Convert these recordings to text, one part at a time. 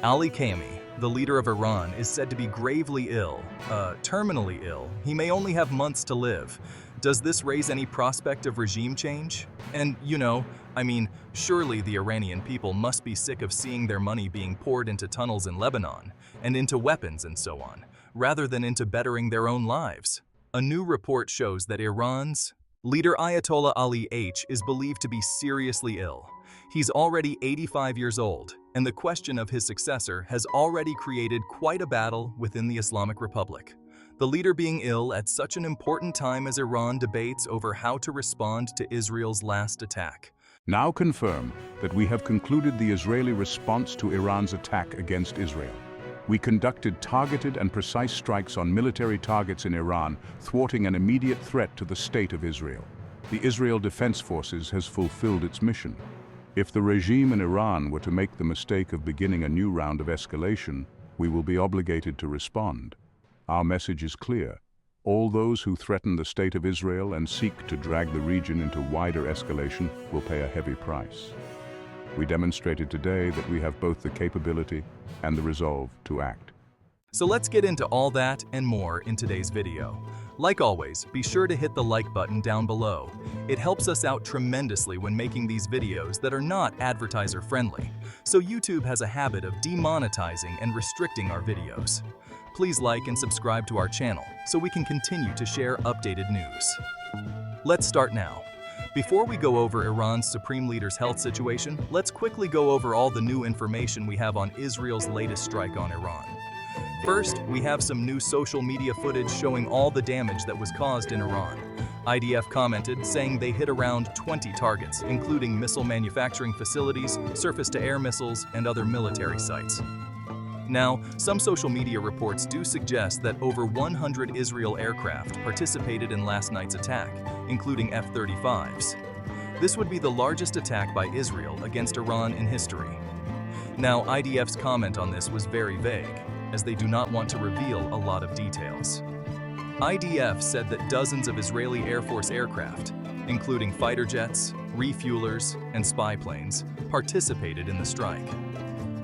Ali Khamenei, the leader of Iran, is said to be gravely ill, terminally ill. He may only have months to live. Does this raise any prospect of regime change? And, surely the Iranian people must be sick of seeing their money being poured into tunnels in Lebanon, and into weapons and so on, rather than into bettering their own lives. A new report shows that Iran's leader Ayatollah Ali H is believed to be seriously ill. He's already 85 years old, and the question of his successor has already created quite a battle within the Islamic Republic. The leader being ill at such an important time as Iran debates over how to respond to Israel's last attack. Now confirm that we have concluded the Israeli response to Iran's attack against Israel. We conducted targeted and precise strikes on military targets in Iran, thwarting an immediate threat to the state of Israel. The Israel Defense Forces has fulfilled its mission. If the regime in Iran were to make the mistake of beginning a new round of escalation, we will be obligated to respond. Our message is clear. All those who threaten the state of Israel and seek to drag the region into wider escalation will pay a heavy price. We demonstrated today that we have both the capability and the resolve to act. So let's get into all that and more in today's video. Like always, be sure to hit the like button down below. It helps us out tremendously when making these videos that are not advertiser friendly, so YouTube has a habit of demonetizing and restricting our videos. Please like and subscribe to our channel so we can continue to share updated news. Let's start now. Before we go over Iran's supreme leader's health situation, let's quickly go over all the new information we have on Israel's latest strike on Iran. First, we have some new social media footage showing all the damage that was caused in Iran. IDF commented, saying they hit around 20 targets, including missile manufacturing facilities, surface-to-air missiles, and other military sites. Now, some social media reports do suggest that over 100 Israel aircraft participated in last night's attack, including F-35s. This would be the largest attack by Israel against Iran in history. Now, IDF's comment on this was very vague, as they do not want to reveal a lot of details. IDF said that dozens of Israeli Air Force aircraft, including fighter jets, refuelers, and spy planes, participated in the strike.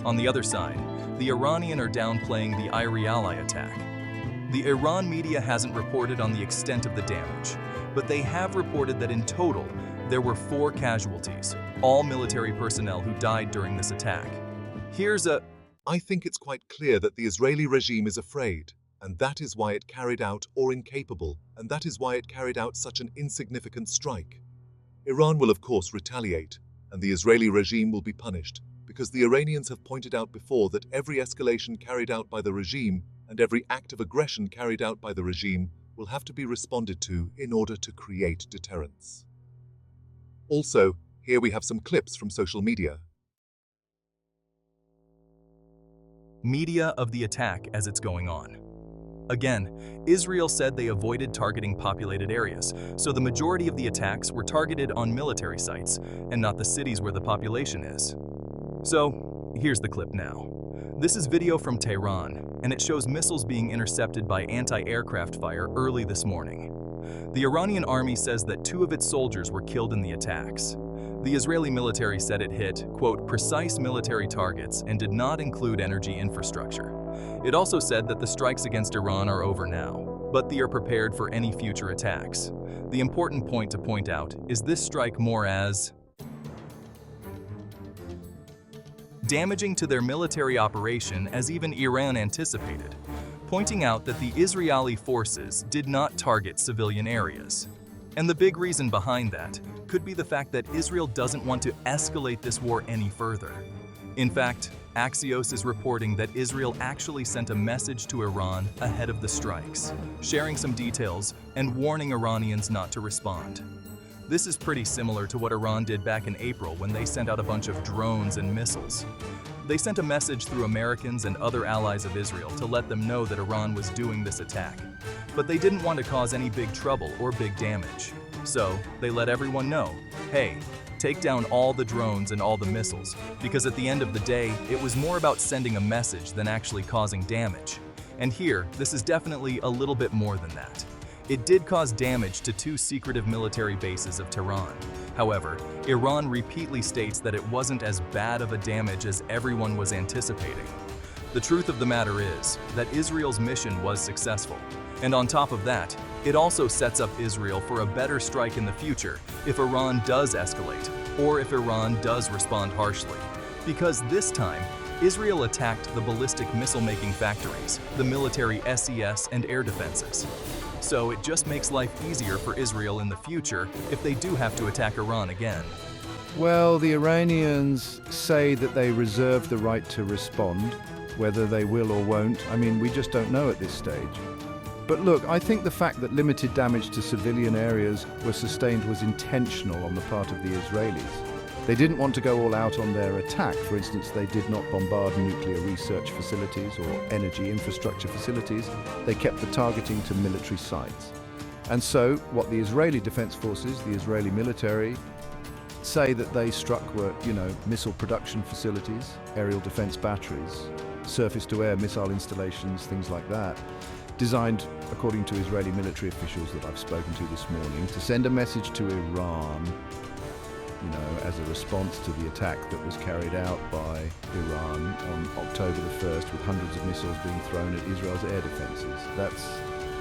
On the other side, the Iranian are downplaying the Ireali attack. The Iran media hasn't reported on the extent of the damage, but they have reported that in total, there were 4 casualties, all military personnel who died during this attack. I think it's quite clear that the Israeli regime is afraid, and that is why it carried out, or incapable, and that is why it carried out such an insignificant strike. Iran will of course retaliate, and the Israeli regime will be punished, because the Iranians have pointed out before that every escalation carried out by the regime and every act of aggression carried out by the regime will have to be responded to in order to create deterrence. Also, here we have some clips from social media. Media of the attack as it's going on. Again, Israel said they avoided targeting populated areas, so the majority of the attacks were targeted on military sites and not the cities where the population is. So, here's the clip now. This is video from Tehran, and it shows missiles being intercepted by anti-aircraft fire early this morning. The Iranian army says that 2 of its soldiers were killed in the attacks. The Israeli military said it hit, quote, precise military targets and did not include energy infrastructure. It also said that the strikes against Iran are over now, but they are prepared for any future attacks. The important point to point out is this strike more as damaging to their military operation as even Iran anticipated, pointing out that the Israeli forces did not target civilian areas. And the big reason behind that could be the fact that Israel doesn't want to escalate this war any further. In fact, Axios is reporting that Israel actually sent a message to Iran ahead of the strikes, sharing some details and warning Iranians not to respond. This is pretty similar to what Iran did back in April when they sent out a bunch of drones and missiles. They sent a message through Americans and other allies of Israel to let them know that Iran was doing this attack. But they didn't want to cause any big trouble or big damage. So they let everyone know, hey, take down all the drones and all the missiles, because at the end of the day, it was more about sending a message than actually causing damage. And here, this is definitely a little bit more than that. It did cause damage to 2 secretive military bases of Tehran. However, Iran repeatedly states that it wasn't as bad of a damage as everyone was anticipating. The truth of the matter is that Israel's mission was successful. And on top of that, it also sets up Israel for a better strike in the future if Iran does escalate, or if Iran does respond harshly. Because this time, Israel attacked the ballistic missile-making factories, the military SES and air defenses. So it just makes life easier for Israel in the future if they do have to attack Iran again. Well, the Iranians say that they reserve the right to respond. Whether they will or won't, I mean, we just don't know at this stage. But look, I think the fact that limited damage to civilian areas was sustained was intentional on the part of the Israelis. They didn't want to go all out on their attack. For instance, they did not bombard nuclear research facilities or energy infrastructure facilities. They kept the targeting to military sites. And so, what the Israeli Defense Forces, the Israeli military, say that they struck were, missile production facilities, aerial defense batteries, surface-to-air missile installations, things like that, designed, according to Israeli military officials that I've spoken to this morning, to send a message to Iran, as a response to the attack that was carried out by Iran on October the 1st, with hundreds of missiles being thrown at Israel's air defenses.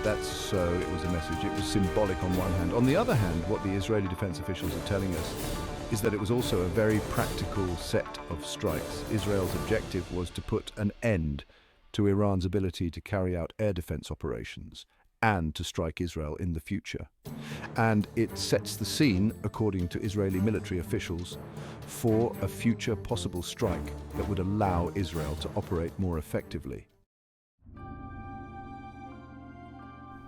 That's so it was a message. It was symbolic on one hand. On the other hand, what the Israeli defense officials are telling us is that it was also a very practical set of strikes. Israel's objective was to put an end to Iran's ability to carry out air defense operations and to strike Israel in the future. And it sets the scene, according to Israeli military officials, for a future possible strike that would allow Israel to operate more effectively.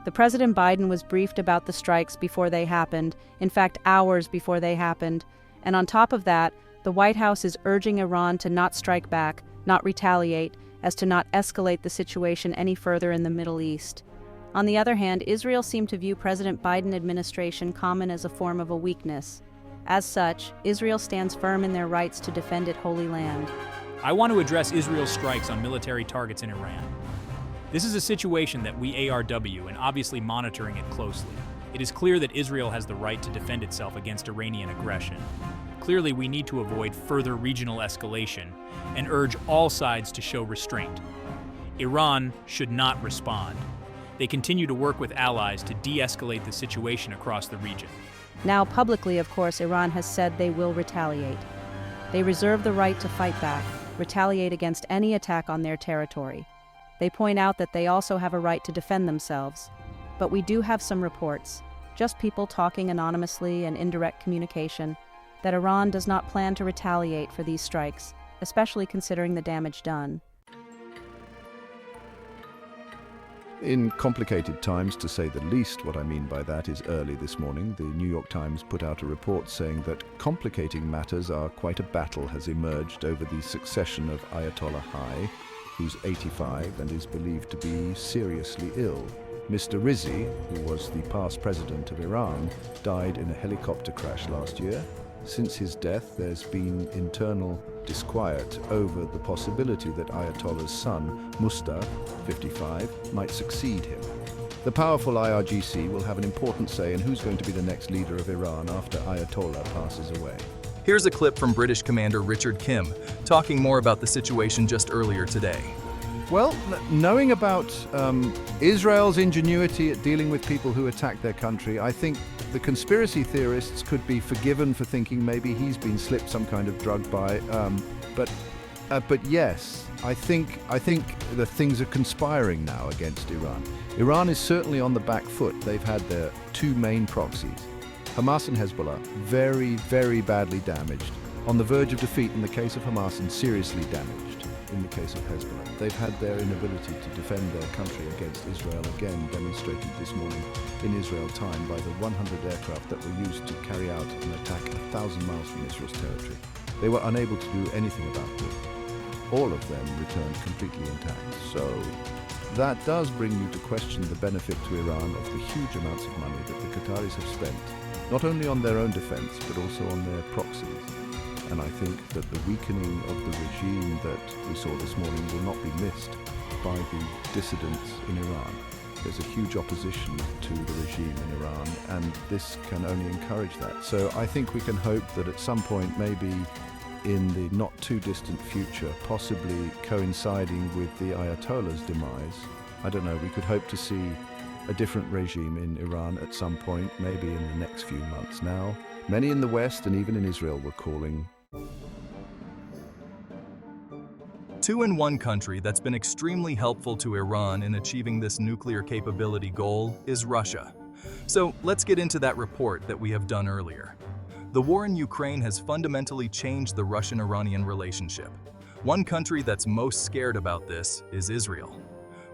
The President Biden was briefed about the strikes before they happened, in fact, hours before they happened. And on top of that, the White House is urging Iran to not strike back, not retaliate, as to not escalate the situation any further in the Middle East. On the other hand, Israel seemed to view President Biden administration comment as a form of a weakness. As such, Israel stands firm in their rights to defend its holy land. I want to address Israel's strikes on military targets in Iran. This is a situation that we ARW and obviously monitoring it closely. It is clear that Israel has the right to defend itself against Iranian aggression. Clearly, we need to avoid further regional escalation and urge all sides to show restraint. Iran should not respond. They continue to work with allies to de-escalate the situation across the region. Now, publicly, of course, Iran has said they will retaliate. They reserve the right to fight back, retaliate against any attack on their territory. They point out that they also have a right to defend themselves. But we do have some reports, just people talking anonymously and indirect communication, that Iran does not plan to retaliate for these strikes, especially considering the damage done. In complicated times, to say the least, what I mean by that is early this morning, the New York Times put out a report saying that complicating matters are quite a battle has emerged over the succession of Ayatollah High, who's 85 and is believed to be seriously ill. Mr. Rizzi, who was the past president of Iran, died in a helicopter crash last year. Since his death, there's been internal disquiet over the possibility that Ayatollah's son, Mustafa, 55, might succeed him. The powerful IRGC will have an important say in who's going to be the next leader of Iran after Ayatollah passes away. Here's a clip from British Commander Richard Kim talking more about the situation just earlier today. Well, knowing about Israel's ingenuity at dealing with people who attack their country, I think the conspiracy theorists could be forgiven for thinking maybe he's been slipped some kind of drug by. But yes, I think that things are conspiring now against Iran. Iran is certainly on the back foot. They've had their two main proxies, Hamas and Hezbollah, very, very badly damaged, on the verge of defeat in the case of Hamas and seriously damaged in the case of Hezbollah. They've had their inability to defend their country against Israel again demonstrated this morning in Israel time by the 100 aircraft that were used to carry out an attack 1,000 miles from Israel's territory. They were unable to do anything about it. All of them returned completely intact. So that does bring you to question the benefit to Iran of the huge amounts of money that the Qataris have spent, not only on their own defense, but also on their proxies. And I think that the weakening of the regime that we saw this morning will not be missed by the dissidents in Iran. There's a huge opposition to the regime in Iran, and this can only encourage that. So I think we can hope that at some point maybe in the not too distant future, possibly coinciding with the Ayatollah's demise. I don't know, we could hope to see a different regime in Iran at some point, maybe in the next few months now. Many in the West and even in Israel were calling. One country that's been extremely helpful to Iran in achieving this nuclear capability goal is Russia. So let's get into that report that we have done earlier. The war in Ukraine has fundamentally changed the Russian-Iranian relationship. One country that's most scared about this is Israel.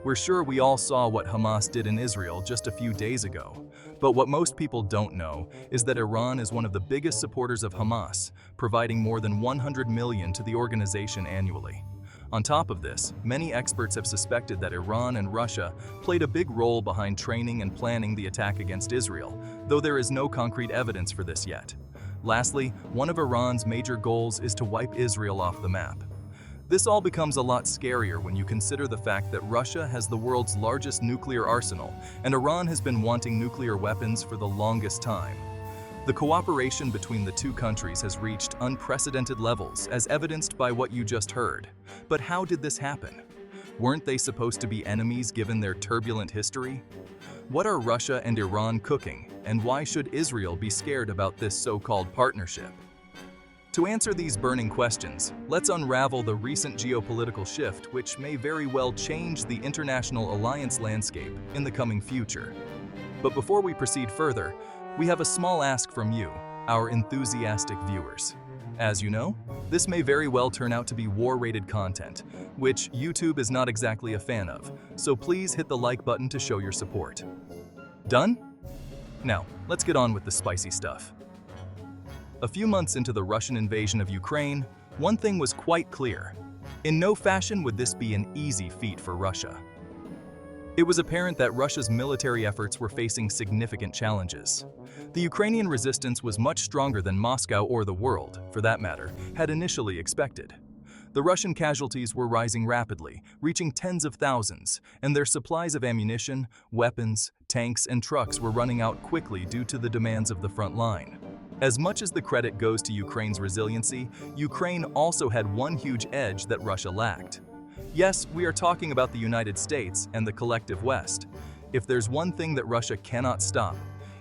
We're sure we all saw what Hamas did in Israel just a few days ago. But what most people don't know is that Iran is one of the biggest supporters of Hamas, providing more than $100 million to the organization annually. On top of this, many experts have suspected that Iran and Russia played a big role behind training and planning the attack against Israel, though there is no concrete evidence for this yet. Lastly, one of Iran's major goals is to wipe Israel off the map. This all becomes a lot scarier when you consider the fact that Russia has the world's largest nuclear arsenal, and Iran has been wanting nuclear weapons for the longest time. The cooperation between the two countries has reached unprecedented levels, as evidenced by what you just heard. But how did this happen? Weren't they supposed to be enemies given their turbulent history? What are Russia and Iran cooking, and why should Israel be scared about this so-called partnership? To answer these burning questions, let's unravel the recent geopolitical shift which may very well change the international alliance landscape in the coming future. But before we proceed further, we have a small ask from you, our enthusiastic viewers. As you know, this may very well turn out to be war-rated content, which YouTube is not exactly a fan of, so please hit the like button to show your support. Done? Now, let's get on with the spicy stuff. A few months into the Russian invasion of Ukraine, one thing was quite clear. In no fashion would this be an easy feat for Russia. It was apparent that Russia's military efforts were facing significant challenges. The Ukrainian resistance was much stronger than Moscow or the world, for that matter, had initially expected. The Russian casualties were rising rapidly, reaching tens of thousands, and their supplies of ammunition, weapons, tanks, and trucks were running out quickly due to the demands of the front line. As much as the credit goes to Ukraine's resiliency, Ukraine also had one huge edge that Russia lacked. Yes, we are talking about the United States and the collective West. If there's one thing that Russia cannot stop,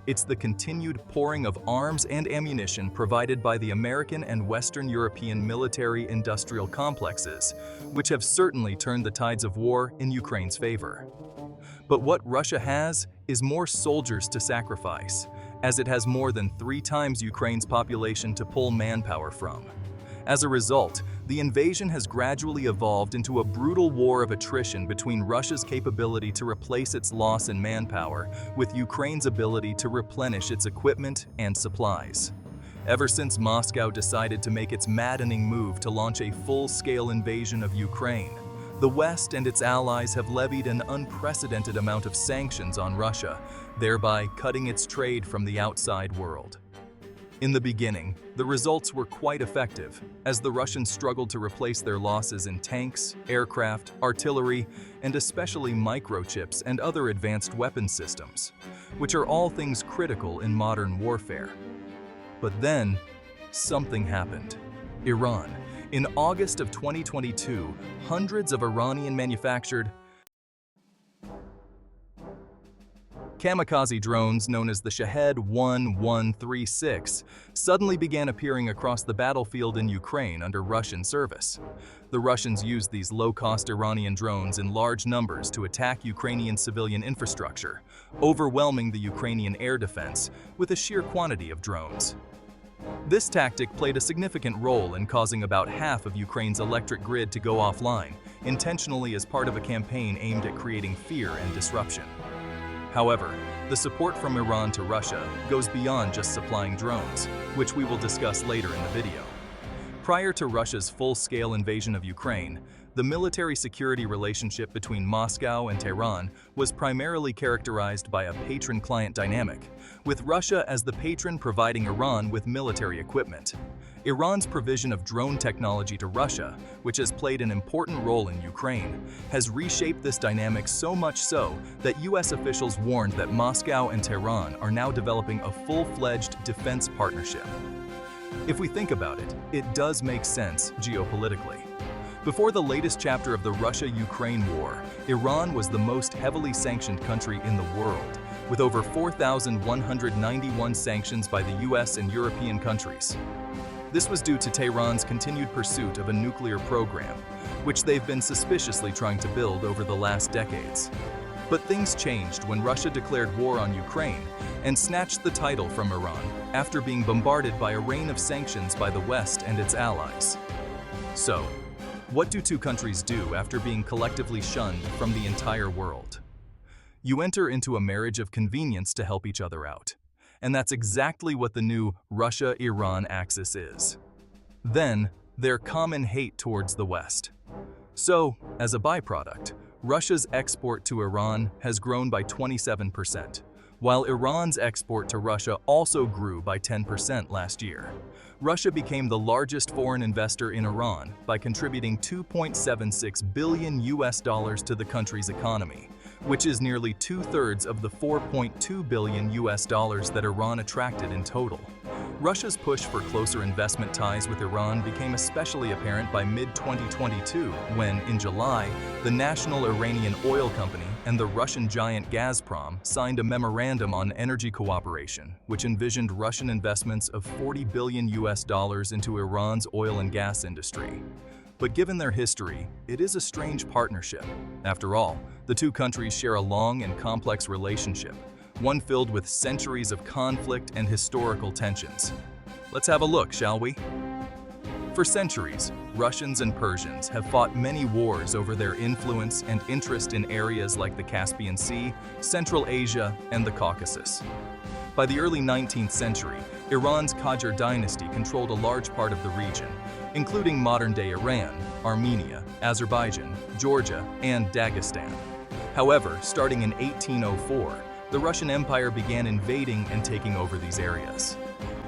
it's the continued pouring of arms and ammunition provided by the American and Western European military-industrial complexes, which have certainly turned the tides of war in Ukraine's favor. But what Russia has is more soldiers to sacrifice, as it has more than 3 times Ukraine's population to pull manpower from. As a result, the invasion has gradually evolved into a brutal war of attrition between Russia's capability to replace its loss in manpower with Ukraine's ability to replenish its equipment and supplies. Ever since Moscow decided to make its maddening move to launch a full-scale invasion of Ukraine, the West and its allies have levied an unprecedented amount of sanctions on Russia, thereby cutting its trade from the outside world. In the beginning, the results were quite effective, as the Russians struggled to replace their losses in tanks, aircraft, artillery, and especially microchips and other advanced weapon systems, which are all things critical in modern warfare. But then, something happened. Iran. In August of 2022, hundreds of Iranian-manufactured kamikaze drones known as the Shahed 1136 suddenly began appearing across the battlefield in Ukraine under Russian service. The Russians used these low-cost Iranian drones in large numbers to attack Ukrainian civilian infrastructure, overwhelming the Ukrainian air defense with a sheer quantity of drones. This tactic played a significant role in causing about half of Ukraine's electric grid to go offline, intentionally as part of a campaign aimed at creating fear and disruption. However, the support from Iran to Russia goes beyond just supplying drones, which we will discuss later in the video. Prior to Russia's full-scale invasion of Ukraine, the military-security relationship between Moscow and Tehran was primarily characterized by a patron-client dynamic, with Russia as the patron providing Iran with military equipment. Iran's provision of drone technology to Russia, which has played an important role in Ukraine, has reshaped this dynamic so much so that US officials warned that Moscow and Tehran are now developing a full-fledged defense partnership. If we think about it, it does make sense geopolitically. Before the latest chapter of the Russia-Ukraine war, Iran was the most heavily sanctioned country in the world, with over 4,191 sanctions by the US and European countries. This was due to Tehran's continued pursuit of a nuclear program, which they've been suspiciously trying to build over the last decades. But things changed when Russia declared war on Ukraine and snatched the title from Iran after being bombarded by a rain of sanctions by the West and its allies. So, what do two countries do after being collectively shunned from the entire world? You enter into a marriage of convenience to help each other out. And that's exactly what the new Russia-Iran axis is. Then, their common hate towards the West. So, as a byproduct, Russia's export to Iran has grown by 27%, while Iran's export to Russia also grew by 10% last year. Russia became the largest foreign investor in Iran by contributing $2.76 billion to the country's economy, which is nearly 2/3 of the $4.2 billion that Iran attracted in total. Russia's push for closer investment ties with Iran became especially apparent by mid-2022 when, in July, the National Iranian Oil Company and the Russian giant Gazprom signed a memorandum on energy cooperation, which envisioned Russian investments of $40 billion into Iran's oil and gas industry. But given their history, it is a strange partnership. After all, the two countries share a long and complex relationship, one filled with centuries of conflict and historical tensions. Let's have a look, shall we? For centuries, Russians and Persians have fought many wars over their influence and interest in areas like the Caspian Sea, Central Asia, and the Caucasus. By the early 19th century, Iran's Qajar dynasty controlled a large part of the region, including modern-day Iran, Armenia, Azerbaijan, Georgia, and Dagestan. However, starting in 1804, the Russian Empire began invading and taking over these areas.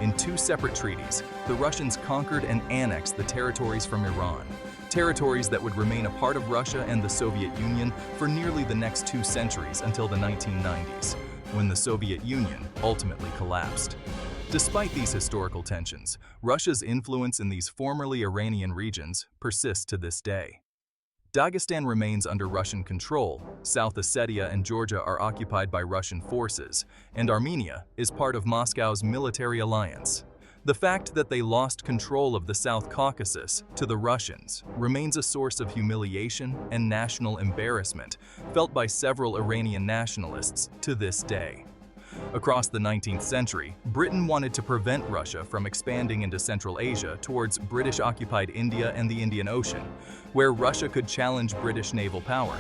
In two separate treaties, the Russians conquered and annexed the territories from Iran, territories that would remain a part of Russia and the Soviet Union for nearly the next 2 centuries until the 1990s, when the Soviet Union ultimately collapsed. Despite these historical tensions, Russia's influence in these formerly Iranian regions persists to this day. Dagestan remains under Russian control, South Ossetia and Georgia are occupied by Russian forces, and Armenia is part of Moscow's military alliance. The fact that they lost control of the South Caucasus to the Russians remains a source of humiliation and national embarrassment felt by several Iranian nationalists to this day. Across the 19th century, Britain wanted to prevent Russia from expanding into Central Asia towards British-occupied India and the Indian Ocean, where Russia could challenge British naval power.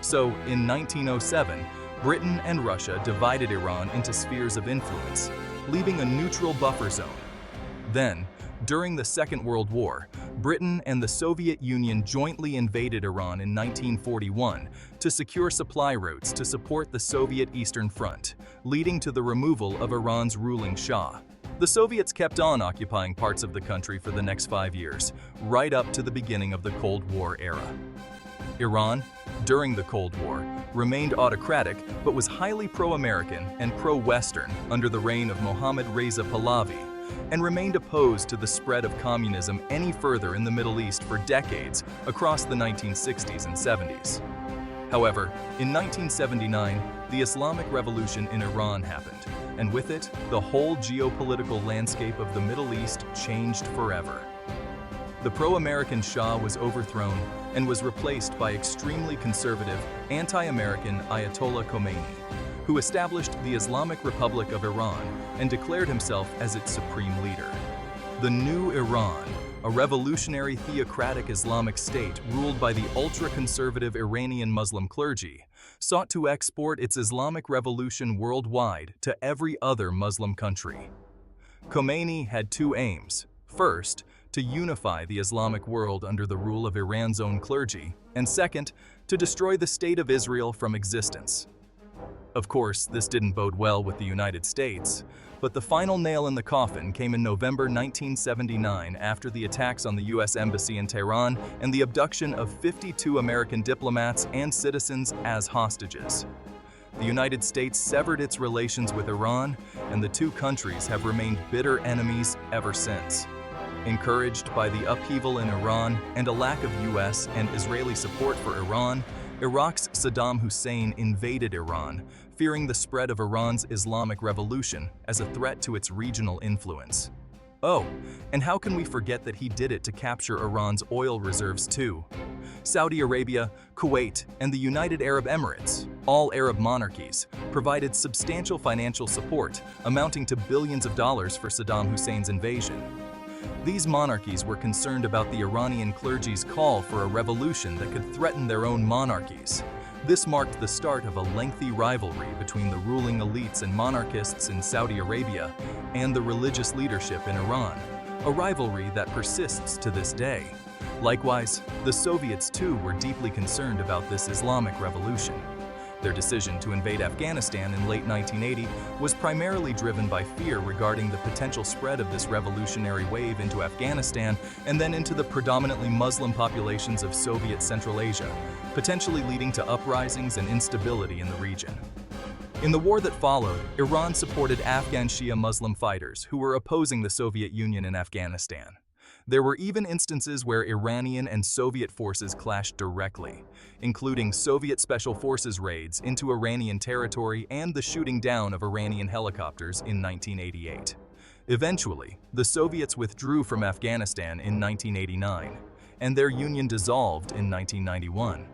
So, in 1907, Britain and Russia divided Iran into spheres of influence, leaving a neutral buffer zone. Then, during the Second World War, Britain and the Soviet Union jointly invaded Iran in 1941 to secure supply routes to support the Soviet Eastern Front, leading to the removal of Iran's ruling Shah. The Soviets kept on occupying parts of the country for the next 5 years, right up to the beginning of the Cold War era. Iran, during the Cold War, remained autocratic but was highly pro-American and pro-Western under the reign of Mohammad Reza Pahlavi, and remained opposed to the spread of communism any further in the Middle East for decades across the 1960s and 70s. However, in 1979, the Islamic Revolution in Iran happened, and with it, the whole geopolitical landscape of the Middle East changed forever. The pro-American Shah was overthrown and was replaced by extremely conservative, anti-American Ayatollah Khomeini, who established the Islamic Republic of Iran and declared himself as its supreme leader. The new Iran, a revolutionary theocratic Islamic state ruled by the ultra-conservative Iranian Muslim clergy, sought to export its Islamic revolution worldwide to every other Muslim country. Khomeini had two aims. First, to unify the Islamic world under the rule of Iran's own clergy, and second, to destroy the State of Israel from existence. Of course, this didn't bode well with the United States, but the final nail in the coffin came in November 1979 after the attacks on the U.S. Embassy in Tehran and the abduction of 52 American diplomats and citizens as hostages. the United States severed its relations with Iran, and the two countries have remained bitter enemies ever since. Encouraged by the upheaval in Iran and a lack of US and Israeli support for Iran, Iraq's Saddam Hussein invaded Iran, fearing the spread of Iran's Islamic Revolution as a threat to its regional influence. Oh, and how can we forget that he did it to capture Iran's oil reserves too? Saudi Arabia, Kuwait, and the United Arab Emirates, all Arab monarchies, provided substantial financial support, amounting to billions of dollars for Saddam Hussein's invasion. These monarchies were concerned about the Iranian clergy's call for a revolution that could threaten their own monarchies. This marked the start of a lengthy rivalry between the ruling elites and monarchists in Saudi Arabia and the religious leadership in Iran, a rivalry that persists to this day. Likewise, the Soviets too were deeply concerned about this Islamic revolution. Their decision to invade Afghanistan in late 1980 was primarily driven by fear regarding the potential spread of this revolutionary wave into Afghanistan and then into the predominantly Muslim populations of Soviet Central Asia, potentially leading to uprisings and instability in the region. In the war that followed, Iran supported Afghan Shia Muslim fighters who were opposing the Soviet Union in Afghanistan. There were even instances where Iranian and Soviet forces clashed directly, including Soviet Special Forces raids into Iranian territory and the shooting down of Iranian helicopters in 1988. Eventually, the Soviets withdrew from Afghanistan in 1989, and their union dissolved in 1991.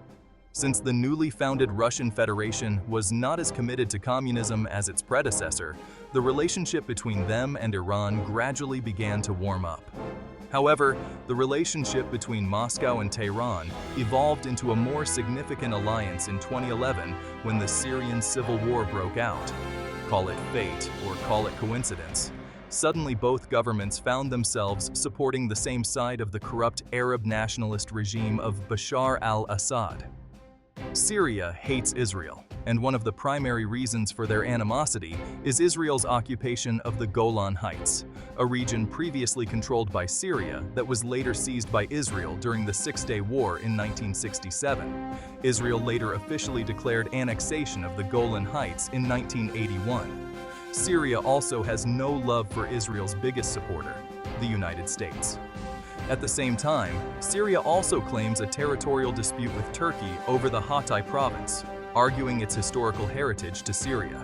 Since the newly founded Russian Federation was not as committed to communism as its predecessor, the relationship between them and Iran gradually began to warm up. However, the relationship between Moscow and Tehran evolved into a more significant alliance in 2011 when the Syrian civil war broke out. Call it fate or call it coincidence. Suddenly, both governments found themselves supporting the same side of the corrupt Arab nationalist regime of Bashar al-Assad. Syria hates Israel, and one of the primary reasons for their animosity is Israel's occupation of the Golan Heights, a region previously controlled by Syria that was later seized by Israel during the Six-Day War in 1967. Israel later officially declared annexation of the Golan Heights in 1981. Syria also has no love for Israel's biggest supporter, the United States. At the same time, Syria also claims a territorial dispute with Turkey over the Hatay province, arguing its historical heritage to Syria.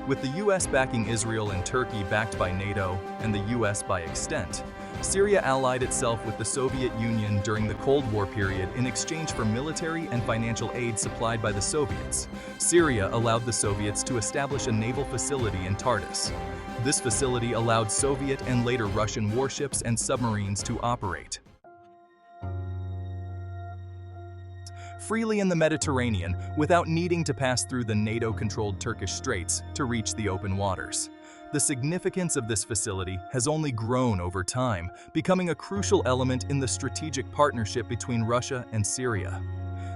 With the US backing Israel and Turkey backed by NATO, and the US by extent, Syria allied itself with the Soviet Union during the Cold War period in exchange for military and financial aid supplied by the Soviets. Syria allowed the Soviets to establish a naval facility in Tartus. This facility allowed Soviet and later Russian warships and submarines to operate freely in the Mediterranean without needing to pass through the NATO-controlled Turkish Straits to reach the open waters. The significance of this facility has only grown over time, becoming a crucial element in the strategic partnership between Russia and Syria.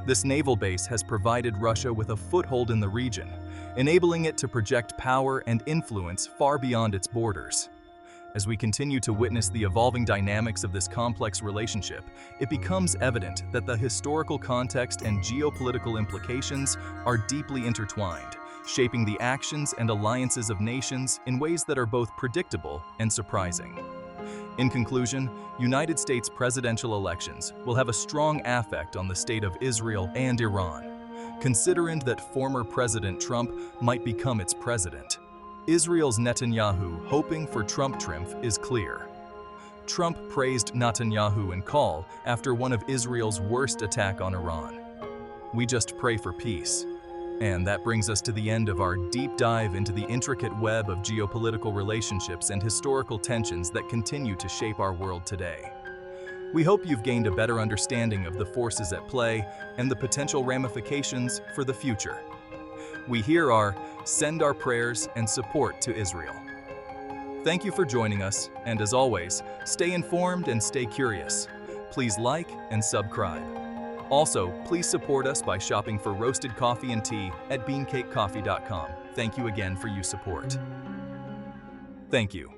This naval base has provided Russia with a foothold in the region, enabling it to project power and influence far beyond its borders. As we continue to witness the evolving dynamics of this complex relationship, it becomes evident that the historical context and geopolitical implications are deeply intertwined, shaping the actions and alliances of nations in ways that are both predictable and surprising. In conclusion, United States presidential elections will have a strong effect on the state of Israel and Iran, considering that former President Trump might become its president. Israel's Netanyahu hoping for Trump triumph is clear. Trump praised Netanyahu in call after one of Israel's worst attack on Iran. We just pray for peace. And that brings us to the end of our deep dive into the intricate web of geopolitical relationships and historical tensions that continue to shape our world today. We hope you've gained a better understanding of the forces at play and the potential ramifications for the future. We here are send our prayers and support to Israel. Thank you for joining us, and as always, stay informed and stay curious. Please like and subscribe. Also, please support us by shopping for roasted coffee and tea at beancakecoffee.com. Thank you again for your support. Thank you.